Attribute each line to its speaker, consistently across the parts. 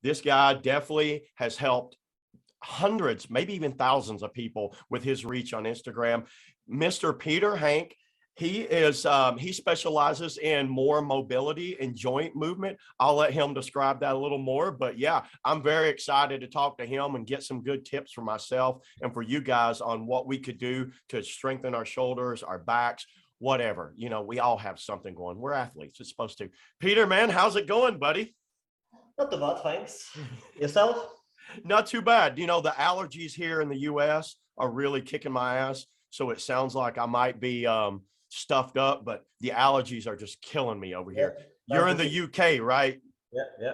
Speaker 1: this guy definitely has helped hundreds, maybe even thousands of people with his reach on Instagram. Mr. Peter Hanc, he specializes in more mobility and joint movement. I'll let him describe that a little more, but yeah, I'm very excited to talk to him and get some good tips for myself and for you guys on what we could do to strengthen our shoulders, our backs, whatever. You know, we all have something going. We're athletes. It's supposed to. Peter, man, how's it going, buddy?
Speaker 2: Not too bad, thanks. Yourself?
Speaker 1: Not too bad. You know, the allergies here in the US are really kicking my ass. So it sounds like I might be stuffed up, but the allergies are just killing me over here. You're in the UK, right?
Speaker 2: Yeah.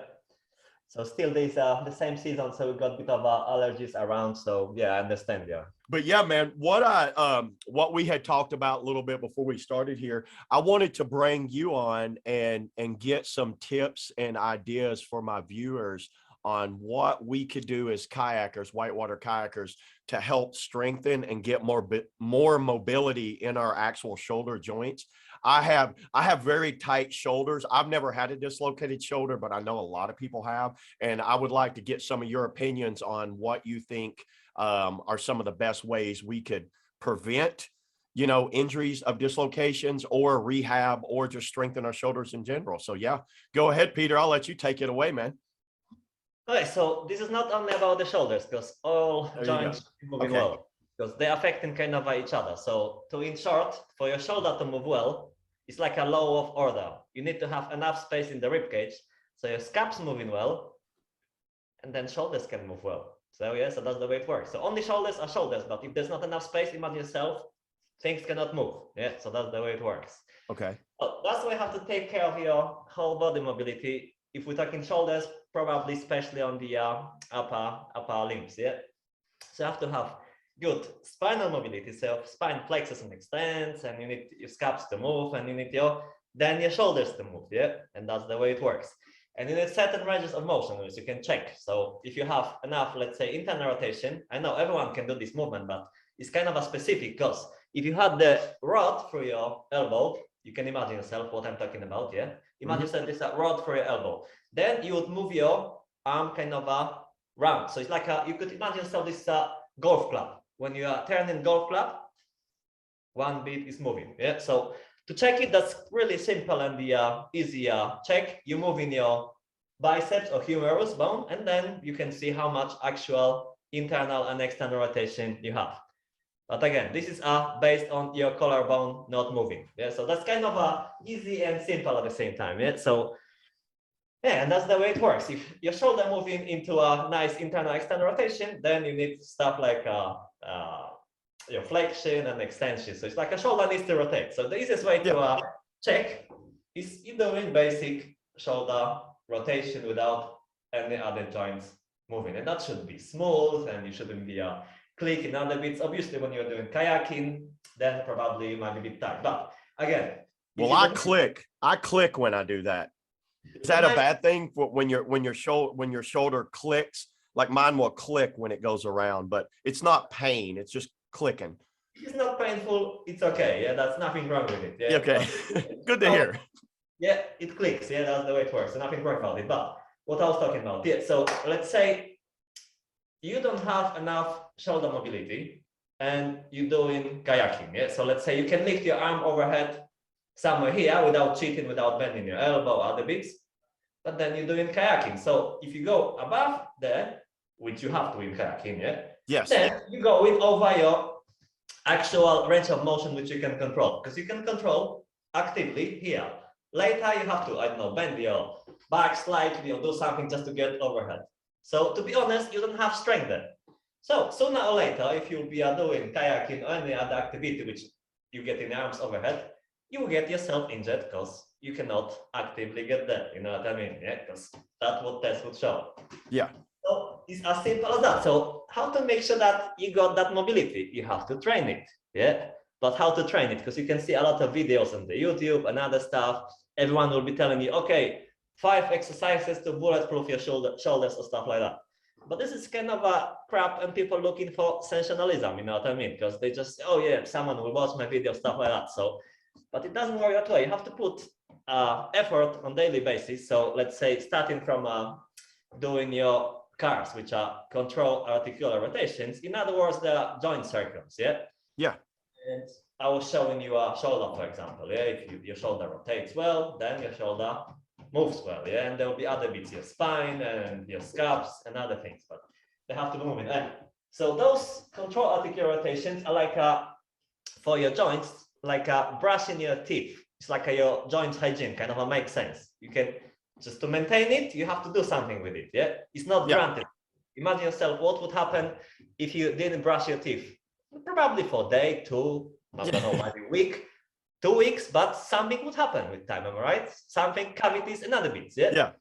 Speaker 2: So still there's the same season, so we got a bit of allergies around. So yeah, I understand. Yeah.
Speaker 1: But yeah, man, what we had talked about a little bit before we started here, I wanted to bring you on and get some tips and ideas for my viewers on what we could do as kayakers, whitewater kayakers, to help strengthen and get more mobility in our actual shoulder joints. I have very tight shoulders. I've never had a dislocated shoulder, but I know a lot of people have. And I would like to get some of your opinions on what you think are some of the best ways we could prevent, you know, injuries of dislocations or rehab or just strengthen our shoulders in general. So yeah, go ahead, Peter. I'll let you take it away, man.
Speaker 2: Okay, so this is not only about the shoulders, because all joints moving well, because they're affecting kind of each other. So in short, for your shoulder to move well, it's like a law of order. You need to have enough space in the rib cage, so your scap's moving well, and then shoulders can move well. So yeah, so that's the way it works. So only shoulders are shoulders, but if there's not enough space, imagine yourself, things cannot move. Yeah, so that's the way it works.
Speaker 1: Okay.
Speaker 2: So that's why you have to take care of your whole body mobility. If we're talking shoulders, probably especially on the upper limbs, yeah. So you have to have good spinal mobility, so spine flexes and extends, and you need your scaps to move, and you need your shoulders to move, yeah. And that's the way it works. And you need certain ranges of motion, which you can check. So if you have enough, let's say, internal rotation, I know everyone can do this movement, but it's kind of a specific, because if you had the rod through your elbow, you can imagine yourself what I'm talking about, yeah. Imagine yourself this a rod for your elbow. Then you would move your arm kind of round. So it's like you could imagine yourself this golf club. When you are turning golf club, one bit is moving. Yeah. So to check it, that's really simple and the easy check. You move in your biceps or humerus bone, and then you can see how much actual internal and external rotation you have. But again, this is based on your collarbone not moving. Yeah, so that's kind of easy and simple at the same time. Yeah, so yeah, and that's the way it works. If your shoulder moving into a nice internal external rotation, then you need stuff like your flexion and extension. So it's like a shoulder needs to rotate. So the easiest way to check is you doing basic shoulder rotation without any other joints moving, and that should be smooth, and you shouldn't be click in other bits. Obviously, when you're doing kayaking, then probably you might be a bit tight. But again,
Speaker 1: well, I click when I do that. Is that a bad thing for when your shoulder clicks? Like mine will click when it goes around, but it's not pain. It's just clicking.
Speaker 2: It's not painful. It's okay. Yeah, that's nothing wrong with it. Yeah.
Speaker 1: Okay. Good to hear.
Speaker 2: Yeah, it clicks. Yeah, that's the way it works. So nothing wrong about it. But what I was talking about. Yeah. So let's say you don't have enough shoulder mobility and you're doing kayaking. Yeah. So let's say you can lift your arm overhead somewhere here without cheating, without bending your elbow, other bits, but then you're doing kayaking. So if you go above there, which you have to in kayaking, yeah.
Speaker 1: Yes.
Speaker 2: Then you go in over your actual range of motion, which you can control, because you can control actively here. Later, you have to, I don't know, bend your back slightly or do something just to get overhead. So to be honest, you don't have strength there. So sooner or later, if you'll be doing kayaking or any other activity which you get in arms overhead, you will get yourself injured because you cannot actively get there. You know what I mean? Yeah, because that's what tests would show.
Speaker 1: Yeah.
Speaker 2: So it's as simple as that. So how to make sure that you got that mobility? You have to train it. Yeah. But how to train it? Because you can see a lot of videos on the YouTube and other stuff. Everyone will be telling you, okay, 5 exercises to bulletproof your shoulders or stuff like that. But this is kind of a crap, and people looking for sensationalism, you know what I mean? Because they just say, oh yeah, someone will watch my video, stuff like that. So, but it doesn't work that way. You have to put effort on daily basis. So let's say starting from doing your cars, which are control articular rotations. In other words, they are joint circles, yeah?
Speaker 1: Yeah.
Speaker 2: And I was showing you a shoulder, for example, yeah? If your shoulder rotates well, then your shoulder moves well, yeah? And there will be other bits, your spine and your scapes and other things, but they have to move in. And so those control articular rotations are like for your joints, like brushing your teeth. It's like your joint hygiene, kind of makes sense. You can, just to maintain it, you have to do something with it, yeah? It's not granted. Imagine yourself, what would happen if you didn't brush your teeth? Probably for a day, two, I don't know, maybe a week, 2 weeks, but something would happen with time, am I right? Something, cavities and other bits, yeah?
Speaker 1: Yeah.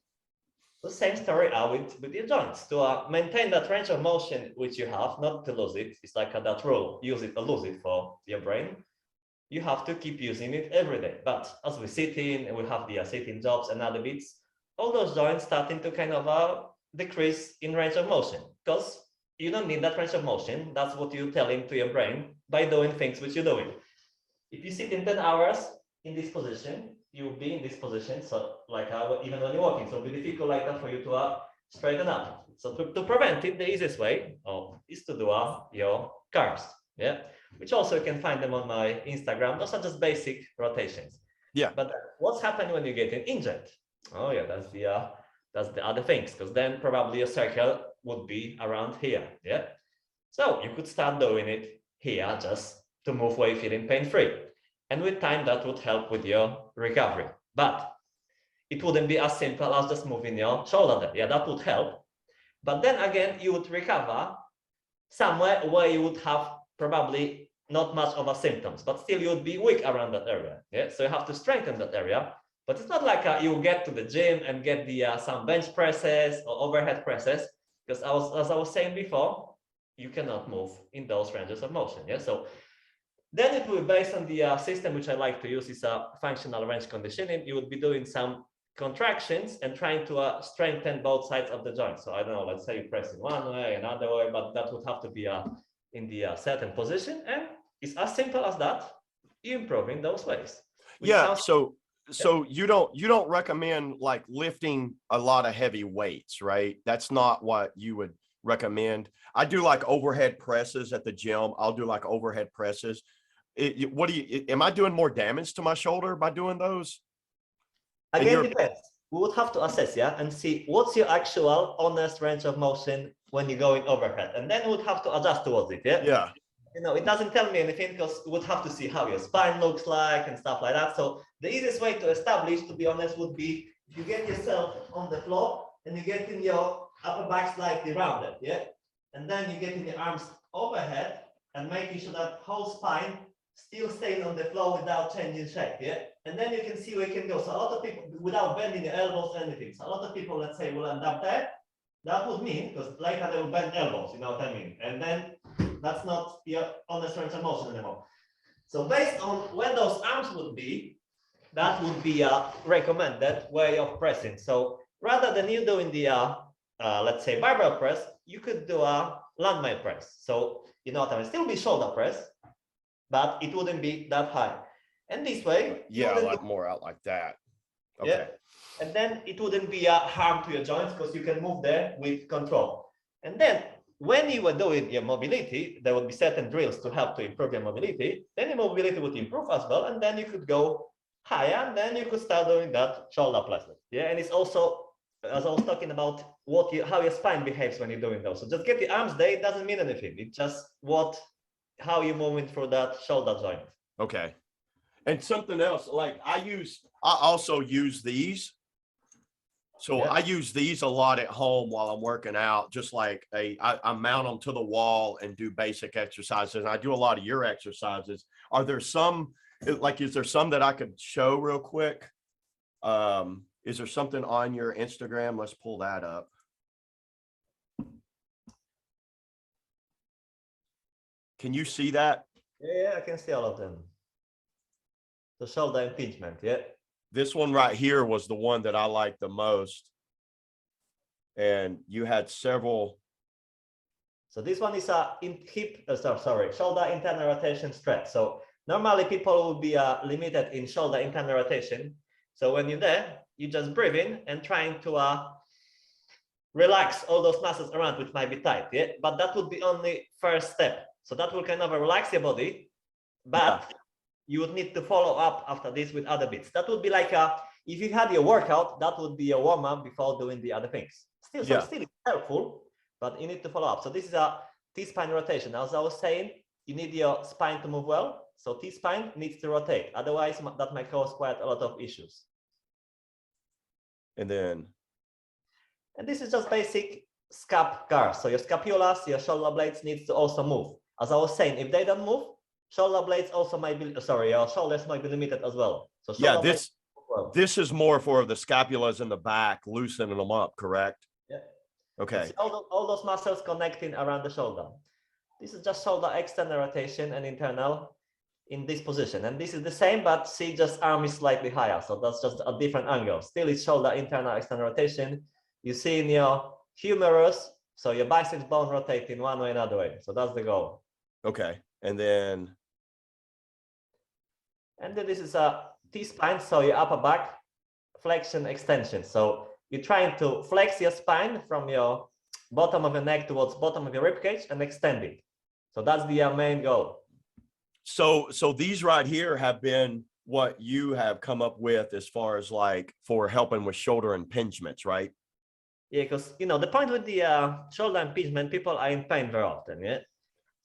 Speaker 2: The same story with your joints. To maintain that range of motion which you have, not to lose it, it's like that rule, use it or lose it for your brain. You have to keep using it every day. But as we sit in, and we have the sitting jobs and other bits, all those joints starting to kind of decrease in range of motion, because you don't need that range of motion. That's what you're telling to your brain by doing things which you're doing. If you sit in 10 hours in this position, you'll be in this position, so like even when you're walking, so it'll be difficult like that for you to straighten up. So to prevent it, the easiest way is to do your cars, yeah, which also you can find them on my Instagram. Those are just basic rotations.
Speaker 1: Yeah.
Speaker 2: But what's happening when you get injured? Oh yeah, that's the other things, because then probably your circle would be around here, yeah. So you could start doing it here just to move while you're feeling pain-free. And with time, that would help with your recovery. But it wouldn't be as simple as just moving your shoulder. Yeah, that would help. But then again, you would recover somewhere where you would have probably not much of a symptoms, but still you would be weak around that area. Yeah, so you have to strengthen that area. But it's not like you get to the gym and get the some bench presses or overhead presses, because as I was saying before, you cannot move in those ranges of motion. Yeah, so then it will be based on the system which I like to use is a functional range conditioning. You would be doing some contractions and trying to strengthen both sides of the joint. So I don't know, let's say you press in one way, another way, but that would have to be in the certain position. And it's as simple as that. You improve in those ways.
Speaker 1: Yeah. So you don't recommend like lifting a lot of heavy weights, right? That's not what you would recommend. I do like overhead presses at the gym. I'll do like overhead presses. Am I doing more damage to my shoulder by doing those?
Speaker 2: Again, depends. We would have to assess, yeah, and see what's your actual honest range of motion when you're going overhead, and then we would have to adjust towards it, yeah?
Speaker 1: Yeah.
Speaker 2: You know, it doesn't tell me anything because we would have to see how your spine looks like and stuff like that. So the easiest way to establish, to be honest, would be if you get yourself on the floor and you get in your upper back slightly rounded, yeah? And then you get in your arms overhead and making sure that whole spine still stays on the floor without changing shape, yeah? And then you can see where you can go. So a lot of people, without bending your elbows or anything, so a lot of people, let's say, will end up there. That would mean, because later they will bend elbows, you know what I mean? And then that's not your honest range of motion anymore. So based on where those arms would be, that would be a recommended way of pressing. So rather than you doing the, let's say, barbell press, you could do a landmine press. So, you know what I mean? Still be shoulder press, but it wouldn't be that high. And this way,
Speaker 1: yeah, like more out like that. Okay.
Speaker 2: Yeah. And then it wouldn't be a harm to your joints because you can move there with control. And then when you were doing your mobility, there would be certain drills to help to improve your mobility. Then your mobility would improve as well. And then you could go higher, and then you could start doing that shoulder press. Yeah. And it's also, as I was talking about, how your spine behaves when you're doing those. So just get the arms there. It doesn't mean anything. It's just how you're moving through that shoulder joint.
Speaker 1: Okay. And something else, like I also use these. So yeah. I use these a lot at home while I'm working out, just like I mount them to the wall and do basic exercises. And I do a lot of your exercises. Are there some, like, is there some that I could show real quick? Is there something on your Instagram? Let's pull that up. Can you see that?
Speaker 2: Yeah, I can see all of them. The shoulder impingement, yeah.
Speaker 1: This one right here was the one that I liked the most. And you had several.
Speaker 2: So this one is a shoulder internal rotation stretch. So normally people will be limited in shoulder internal rotation. So when you're there, you just breathe in and trying to relax all those muscles around which might be tight, yeah? But that would be only first step. So that will kind of relax your body, but you would need to follow up after this with other bits. That would be like if you had your workout, that would be a warm-up before doing the other things. Still, so still it's helpful, but you need to follow up. So this is a T-spine rotation. As I was saying, you need your spine to move well. So T-spine needs to rotate. Otherwise, that might cause quite a lot of issues.
Speaker 1: And
Speaker 2: this is just basic scap guards. So your scapulas, your shoulder blades needs to also move. As I was saying, if they don't move, shoulder blades also might be, sorry, your shoulders might be limited as well. So
Speaker 1: yeah, this is more for the scapulas in the back, loosening them up, correct?
Speaker 2: Yeah.
Speaker 1: Okay.
Speaker 2: All those muscles connecting around the shoulder. This is just shoulder external rotation and internal in this position. And this is the same, but see, just arm is slightly higher. So that's just a different angle. Still it's shoulder internal external rotation. You see in your humerus, so your biceps bone rotating one way, another way. So that's the goal.
Speaker 1: Okay. And then
Speaker 2: this is a T-spine, so your upper back flexion extension. So you're trying to flex your spine from your bottom of your neck towards bottom of your rib cage and extend it. So that's the main goal.
Speaker 1: So these right here have been what you have come up with as far as like for helping with shoulder impingements, right?
Speaker 2: Yeah, because the point with the shoulder impingement, people are in pain very often. Yeah.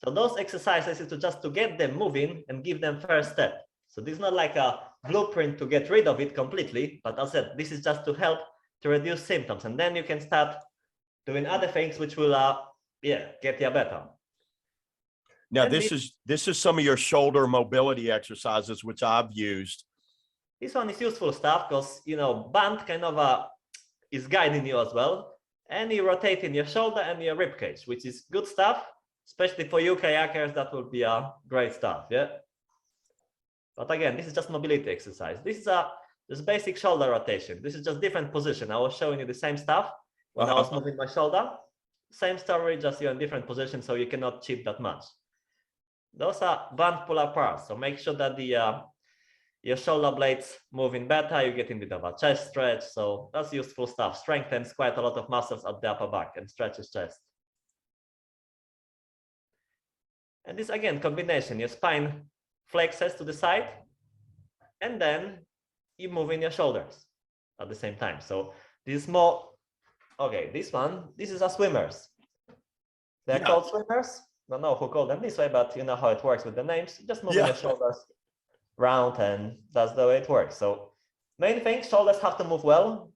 Speaker 2: So those exercises is to get them moving and give them first step. So this is not like a blueprint to get rid of it completely, but as I said, this is just to help to reduce symptoms, and then you can start doing other things which will get you better.
Speaker 1: Now this is some of your shoulder mobility exercises which I've used.
Speaker 2: This one is useful stuff because band kind of is guiding you as well, and you rotating your shoulder and your rib cage, which is good stuff, especially for you kayakers. That would be great stuff. Yeah. But again, this is just mobility exercise. This is just basic shoulder rotation. This is just different position. I was showing you the same stuff when I was moving my shoulder. Same story, just you're in different position, so you cannot cheat that much. Those are band pull-up bars. So make sure that your shoulder blades moving better. You get a bit of a chest stretch. So that's useful stuff. Strengthens quite a lot of muscles at the upper back and stretches chest. And this again, combination, your spine flexes to the side, and then you move in your shoulders at the same time. So this is more, okay, this is a swimmers. They're called swimmers. I don't know who called them this way, but you know how it works with the names. Just moving your shoulders round, and that's the way it works. So main thing, shoulders have to move well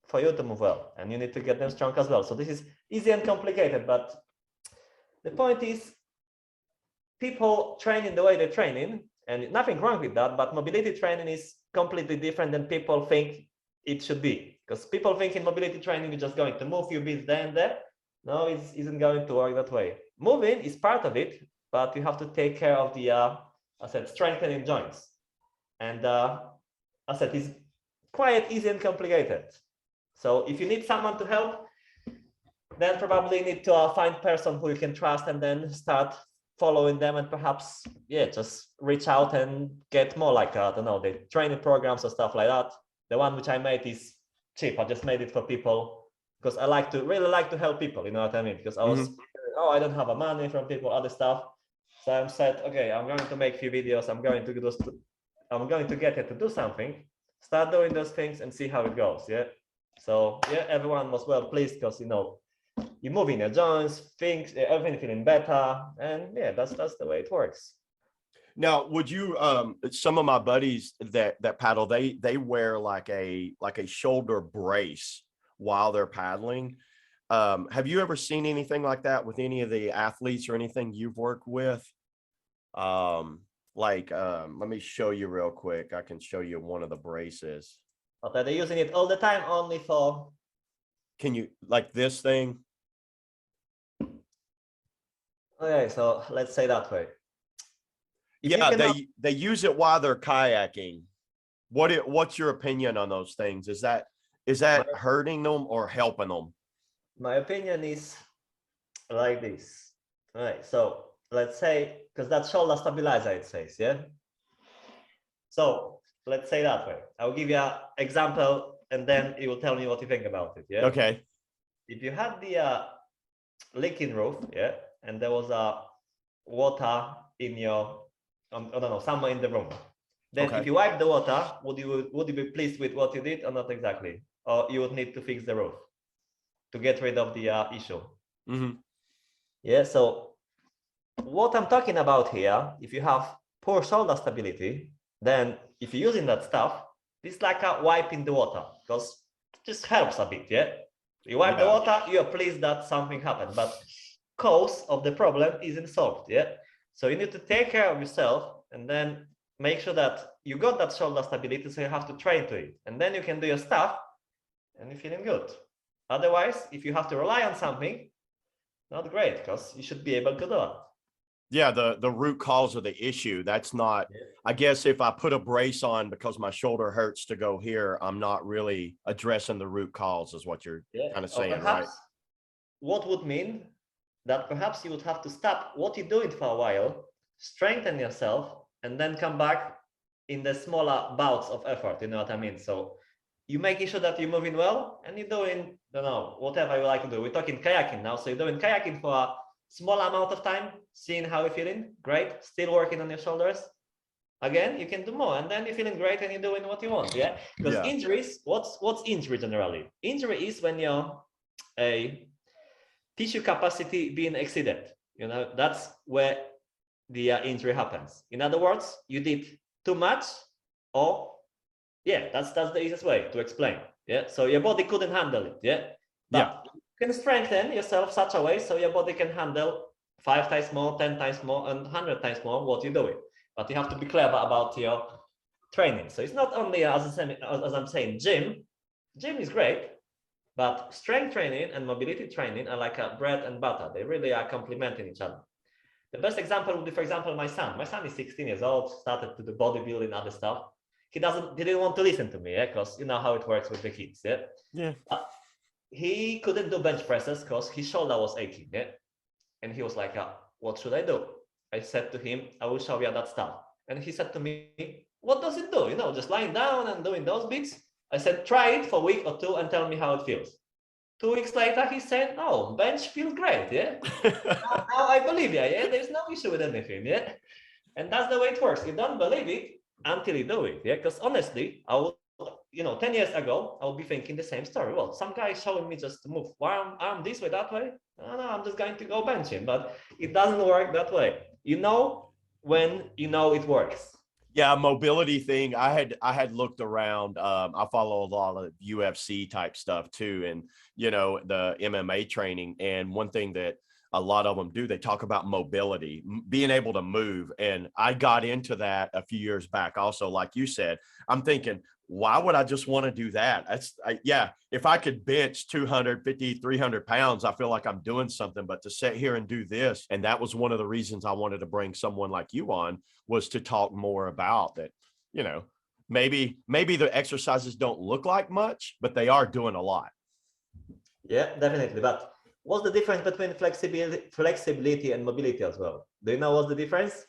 Speaker 2: for you to move well, and you need to get them strong as well. So this is easy and complicated, but the point is, people training the way they're training, and nothing wrong with that, but mobility training is completely different than people think it should be. Because people think in mobility training, you're just going to move few bits there and there. No, it isn't going to work that way. Moving is part of it, but you have to take care of the, I said, strengthening joints. And I said, it's quite easy and complicated. So if you need someone to help, then probably need to find a person who you can trust and then start following them, and perhaps just reach out and get more like I don't know, the training programs or stuff like that. The one which I made is cheap. I just made it for people because I really like to help people, you know what I mean? Because I was I don't have a money from people, other stuff. So I said, okay, I'm going to make a few videos, I'm going to get it to do something, start doing those things and see how it goes. So everyone was well pleased because you're moving your joints, things, everything feeling better, and that's the way it works.
Speaker 1: Now, would you some of my buddies that paddle, they wear like a shoulder brace while they're paddling. Have you ever seen anything like that with any of the athletes or anything you've worked with? Let me show you real quick. I can show you one of the braces.
Speaker 2: Okay, they're using it all the time, only for.
Speaker 1: Can you, like this thing?
Speaker 2: Okay, so let's say that way.
Speaker 1: They use it while they're kayaking. What's your opinion on those things? Is that hurting them or helping them?
Speaker 2: My opinion is like this. All right, so let's say, because that's shoulder stabilizer, it says, So let's say that way. I'll give you an example, and then you will tell me what you think about it.
Speaker 1: Okay.
Speaker 2: if you had the leaking roof, yeah, and there was water in your, I don't know, somewhere in the room, then
Speaker 1: Okay.
Speaker 2: if you wipe the water, would you be pleased with what you did or not exactly? Or you would need to fix the roof to get rid of the issue.
Speaker 1: Mm-hmm.
Speaker 2: Yeah, so what I'm talking about here, if you have poor shoulder stability, then if you're using that stuff, it's like a wiping the water, because it just helps a bit, yeah? You wipe the water, you're pleased that something happened, but cause of the problem isn't solved, yeah? So you need to take care of yourself and then make sure that you got that shoulder stability, so you have to train to it. And then you can do your stuff and you're feeling good. Otherwise, if you have to rely on something, not great, because you should be able to do it.
Speaker 1: Yeah, the root cause of the issue. That's not, I guess if I put a brace on because my shoulder hurts to go here, I'm not really addressing the root cause is what you're kind of saying, right?
Speaker 2: What would mean that perhaps you would have to stop what you're doing for a while, strengthen yourself, and then come back in the smaller bouts of effort, you know what I mean? So you're making sure that you're moving well and you're doing, I don't know, whatever you like to do. We're talking kayaking now. So you're doing kayaking for a small amount of time, seeing how you're feeling, great, still working on your shoulders. Again, you can do more, and then you're feeling great and you're doing what you want, yeah? Because injuries, what's injury generally? Injury is when your tissue capacity being exceeded, you know, that's where the injury happens. In other words, you did too much, or yeah, that's the easiest way to explain. Yeah, so your body couldn't handle it. Yeah, but you can strengthen yourself such a way so your body can handle 5 times more, 10 times more, and 100 times more what you're doing. But you have to be clever about your training. So it's not only as I'm saying, gym is great, but strength training and mobility training are like a bread and butter. They really are complementing each other. The best example would be, for example, my son. My son is 16 years old, started to do bodybuilding, other stuff. He didn't want to listen to me, yeah, because you know how it works with the kids, yeah.
Speaker 1: Yeah.
Speaker 2: He couldn't do bench presses because his shoulder was aching, yeah. And he was like, what should I do? I said to him, I will show you that stuff. And he said to me, what does it do? You know, just lying down and doing those bits. I said, try it for a week or two and tell me how it feels. 2 weeks later, he said, oh, bench feels great, yeah. now I believe you, yeah. There's no issue with anything, yeah. And that's the way it works. You don't believe it until you do it, yeah. Because honestly, I would, 10 years ago, I would be thinking the same story. Well, some guy showing me just to move arm this way, that way. No, I'm just going to go benching, but it doesn't work that way. You know when you know it works.
Speaker 1: Yeah, mobility thing. I had looked around. I follow a lot of UFC type stuff too, and the MMA training. And one thing that a lot of them do, they talk about mobility, being able to move. And I got into that a few years back. Also, like you said, I'm thinking, why would I just want to do that? If I could bench 250, 300 pounds, I feel like I'm doing something. But to sit here and do this, and that was one of the reasons I wanted to bring someone like you on, was to talk more about that. Maybe the exercises don't look like much, but they are doing a lot.
Speaker 2: Yeah, definitely. But what's the difference between flexibility and mobility as well? Do you know what's the difference?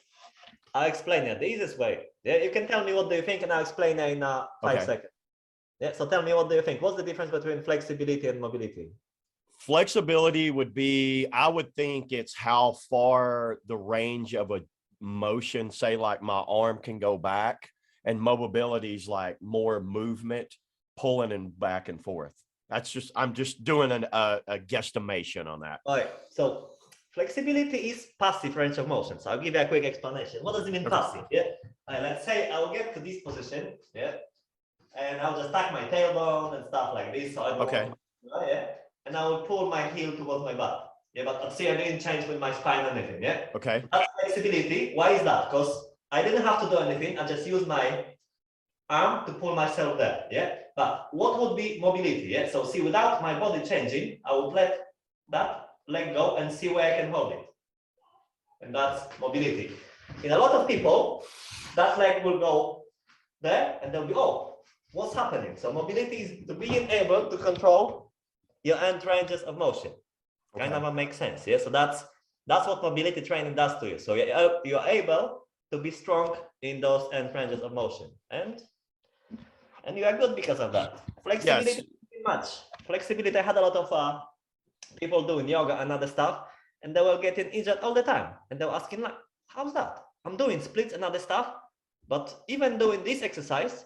Speaker 2: I'll explain it the easiest way. Yeah, you can tell me what do you think, and I'll explain it in 5 seconds. Yeah, so tell me, what do you think? What's the difference between flexibility and mobility?
Speaker 1: Flexibility would be, I would think it's how far the range of a motion, say like my arm can go back, and mobility is like more movement, pulling and back and forth. I'm just doing a guesstimation on that.
Speaker 2: All right, so flexibility is passive range of motion. So I'll give you a quick explanation. What does it mean, passive? Yeah. All right, let's say I'll get to this position, yeah, and I'll just tuck my tailbone and stuff like this. So I don't yeah, and I will pull my heel towards my butt. Yeah, but see, I didn't change with my spine or anything. Yeah.
Speaker 1: Okay.
Speaker 2: That's flexibility. Why is that? Because I didn't have to do anything. I just use my arm to pull myself there. Yeah. But what would be mobility? Yeah. So see, without my body changing, I would let that leg go and see where I can hold it. And that's mobility. In a lot of people, that leg will go there and they'll be, oh, what's happening? So mobility is being able to control your end ranges of motion. Okay. Kind of makes sense. Yeah. So that's what mobility training does to you. So you're able to be strong in those end ranges of motion. And you are good because of that. Flexibility, yes. Much. Flexibility, I had a lot of people doing yoga and other stuff, and they were getting injured all the time. And they were asking, like, how's that? I'm doing splits and other stuff, but even doing this exercise,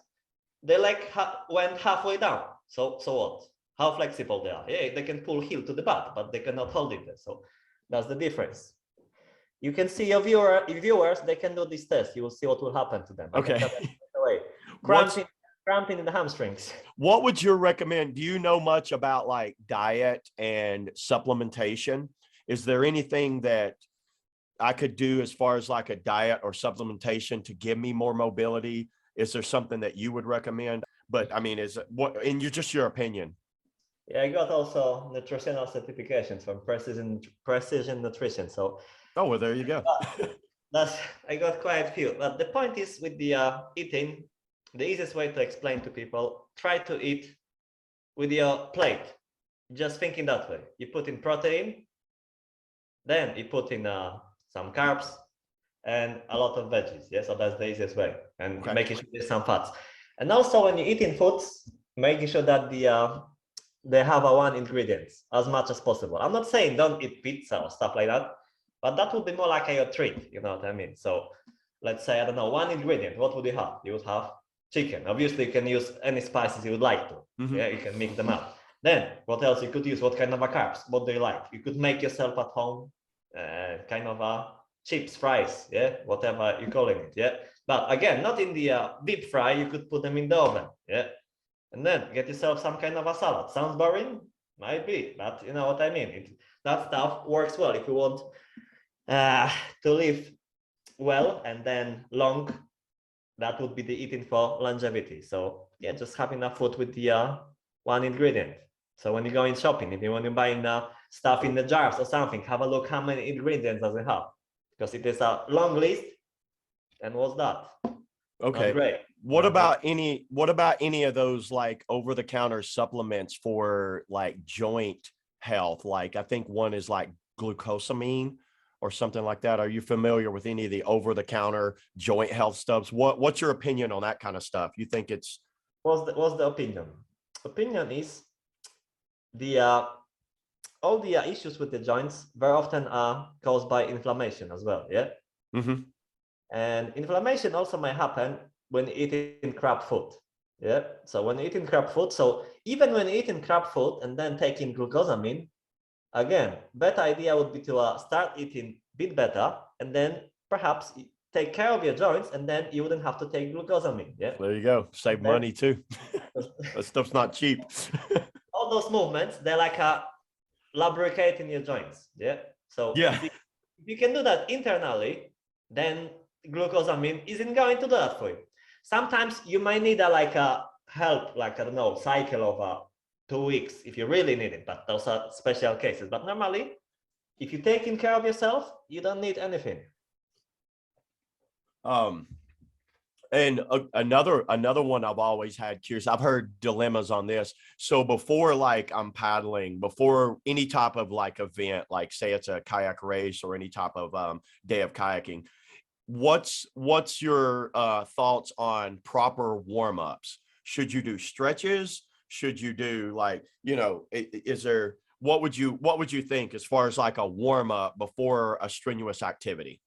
Speaker 2: they like went halfway down. So what? How flexible they are? Yeah, they can pull heel to the butt, but they cannot hold it there. So that's the difference. You can see your viewers, they can do this test. You will see what will happen to them.
Speaker 1: Okay.
Speaker 2: Away. Cramping in the hamstrings.
Speaker 1: What would you recommend? Do you know much about like diet and supplementation? Is there anything that I could do as far as like a diet or supplementation to give me more mobility? Is there something that you would recommend? But I mean, is it what in your opinion?
Speaker 2: Yeah, I got also nutritional certifications from Precision Nutrition. So
Speaker 1: oh well, there you go.
Speaker 2: I got quite a few. But the point is with the eating, the easiest way to explain to people, try to eat with your plate. Just thinking that way. You put in protein, then you put in some carbs and a lot of veggies. Yeah, so that's the easiest way. And
Speaker 1: Okay.
Speaker 2: making sure there's some fats. And also when you're eating foods, making sure that they have a one ingredients as much as possible. I'm not saying don't eat pizza or stuff like that, but that would be more like a treat, you know what I mean? So let's say, I don't know, one ingredient, what would you have? You would have chicken. Obviously, you can use any spices you would like to.
Speaker 1: Mm-hmm.
Speaker 2: Yeah, you can mix them up. Then what else you could use? What kind of a carbs? What do you like? You could make yourself at home kind of a chips, fries, yeah, whatever you're calling it, yeah. But again, not in the deep fry, you could put them in the oven, yeah. And then get yourself some kind of a salad. Sounds boring? Might be, but you know what I mean. That stuff works well if you want to live well and then long. That would be the eating for longevity. So yeah, just have enough food with the one ingredient. So when you go in shopping, if you want to buy stuff in the jars or something, have a look how many ingredients does it have, because it is a long list. And what's that?
Speaker 1: Okay.
Speaker 2: Great.
Speaker 1: What about any of those like over-the-counter supplements for like joint health? Like I think one is like glucosamine or something like that. Are you familiar with any of the over-the-counter joint health stuffs? What's your opinion on that kind of stuff? You think it's
Speaker 2: what's the opinion? Opinion is the all the issues with the joints very often are caused by inflammation as well. Yeah.
Speaker 1: Mm-hmm.
Speaker 2: And inflammation also may happen when eating crap food. Yeah. So when eating crap food, so even when eating crap food and then taking glucosamine, again, better idea would be to start eating a bit better and then perhaps take care of your joints, and then you wouldn't have to take glucosamine. Yeah.
Speaker 1: There you go. Save money too. That stuff's not cheap.
Speaker 2: All those movements, they're like lubricating your joints. Yeah. So
Speaker 1: yeah,
Speaker 2: if you can do that internally, then glucosamine isn't going to do that for you. Sometimes you might need a help, like I don't know, cycle of 2 weeks if you really need it, but those are special cases. But normally, if you're taking care of yourself, you don't need anything.
Speaker 1: And another one I've always had curious. I've heard dilemmas on this. So before like I'm paddling, before any type of like event, like say it's a kayak race or any type of day of kayaking, what's your thoughts on proper warm-ups? Should you do stretches? Should you do like, you know, is there, what would you think as far as like a warm-up before a strenuous activity?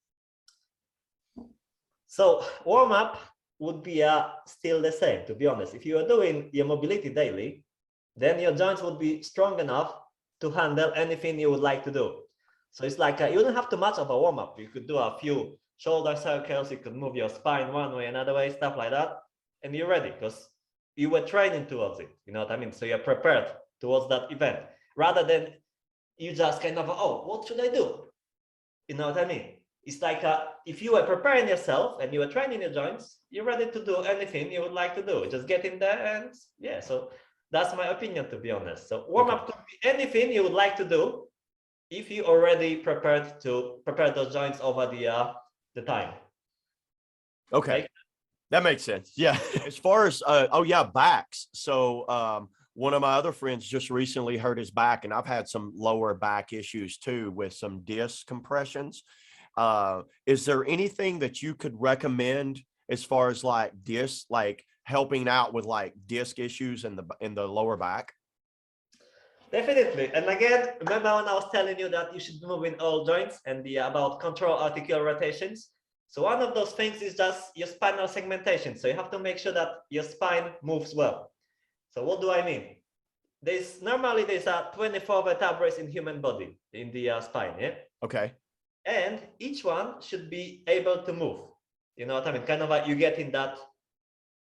Speaker 2: So warm-up would be still the same, to be honest. If you are doing your mobility daily, then your joints would be strong enough to handle anything you would like to do. So it's like you don't have too much of a warm-up. You could do a few shoulder circles, you could move your spine one way, another way, stuff like that, and you're ready because you were training towards it. You know what I mean? So you're prepared towards that event, rather than you just kind of, oh, what should I do? You know what I mean? It's like if you were preparing yourself and you were training your joints, you're ready to do anything you would like to do. Just get in there and yeah. So that's my opinion, to be honest. So warm up could be anything you would like to do if you already prepared to prepare those joints over the time.
Speaker 1: Okay. That makes sense. Yeah. As far as, backs. So one of my other friends just recently hurt his back, and I've had some lower back issues too with some disc compressions. Is there anything that you could recommend as far as like disc, like helping out with like disc issues in the lower back?
Speaker 2: Definitely. And again, remember when I was telling you that you should move in all joints and about control articular rotations? So one of those things is just your spinal segmentation. So you have to make sure that your spine moves well. So what do I mean? Normally there's 24 vertebrae in human body in the spine, yeah?
Speaker 1: Okay.
Speaker 2: And each one should be able to move. You know what I mean? Kind of like you get in that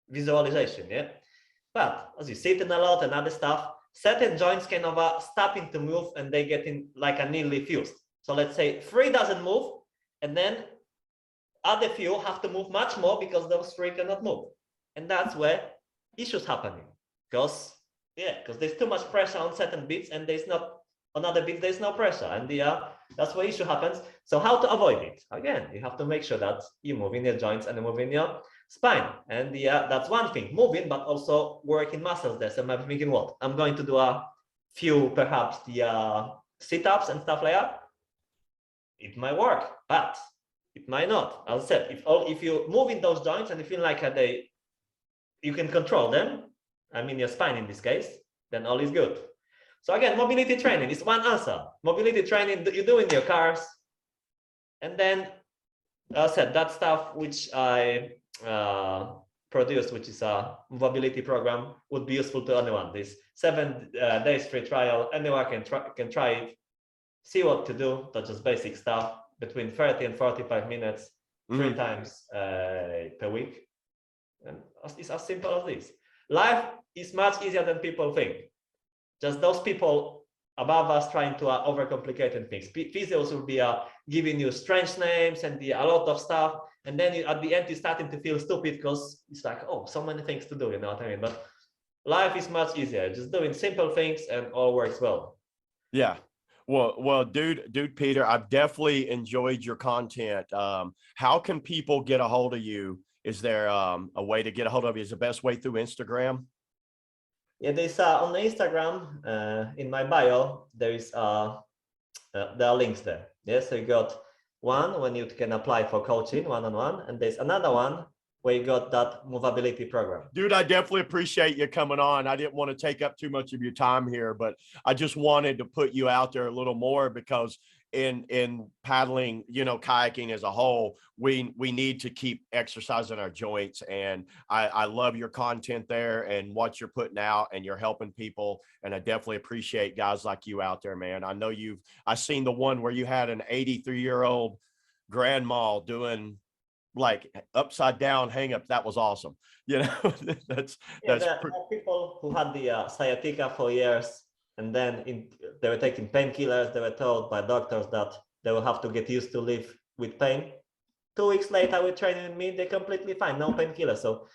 Speaker 2: visualization, yeah? But as you sit in a lot and other stuff, certain joints kind of stopping to move and they get in like a nearly fused. So let's say 3 doesn't move, and then other few have to move much more because those 3 cannot move. And that's where issues happening. Because there's too much pressure on certain bits and there's not on other bits, there's no pressure. And that's where issue happens. So how to avoid it? Again, you have to make sure that you move in your joints and you move in your spine. And that's one thing, moving, but also working muscles there. So I'm thinking, what? I'm going to do a few, perhaps the sit-ups and stuff like that. It might work, but it might not. As I said, if you move in those joints and you feel like you can control them, I mean your spine in this case, then all is good. So again, mobility training is one answer. Mobility training you do in your cars, and then as I said, that stuff which I produced, which is a mobility program, would be useful to anyone. This 7 days free trial, anyone can try it, see what to do. That's just basic stuff, between 30 and 45 minutes, 3 times per week. And it's as simple as this. Life is much easier than people think. Just those people above us trying to overcomplicate things. Physios will be giving you strange names and a lot of stuff. And then at the end, you're starting to feel stupid because it's like, oh, so many things to do, you know what I mean? But life is much easier. Just doing simple things and all works well.
Speaker 1: Yeah. Well, dude, Peter, I've definitely enjoyed your content. How can people get a hold of you? Is there a way to get a hold of you? Is the best way through Instagram?
Speaker 2: Yeah, there's on the Instagram, in my bio, there are links there. Yes, so you got one when you can apply for coaching one-on-one, and there's another one where you got that movability program.
Speaker 1: Dude, I definitely appreciate you coming on. I didn't want to take up too much of your time here, but I just wanted to put you out there a little more because in paddling, kayaking as a whole, we need to keep exercising our joints. And I love your content there and what you're putting out, and you're helping people. And I definitely appreciate guys like you out there, man. I know I seen the one where you had an 83-year-old grandma doing like upside down hang up. That was awesome. That's
Speaker 2: there are people who had the sciatica for years, and then they were taking painkillers. They were told by doctors that they will have to get used to live with pain. 2 weeks later with training with me, they're completely fine, no painkillers. So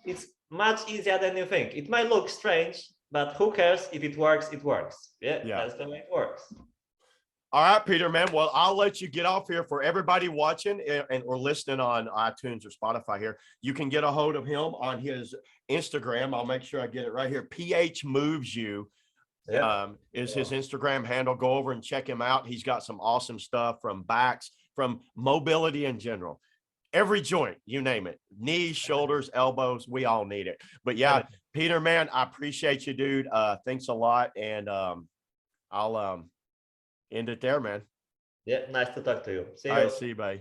Speaker 2: it's much easier than you think. It might look strange, but who cares? If it works, it works. Yeah. That's the way it works.
Speaker 1: All right, Peter, man. Well, I'll let you get off here. For everybody watching and or listening on iTunes or Spotify here, you can get a hold of him on his Instagram. I'll make sure I get it right here. PH Moves You is his Instagram handle. Go over and check him out. He's got some awesome stuff from backs, from mobility in general. Every joint, you name it, knees, shoulders, elbows, we all need it. But yeah, Peter, man, I appreciate you, dude. Thanks a lot. And I'll end it there, man.
Speaker 2: Yeah, nice to talk to you. See you.
Speaker 1: All right, see you, bye.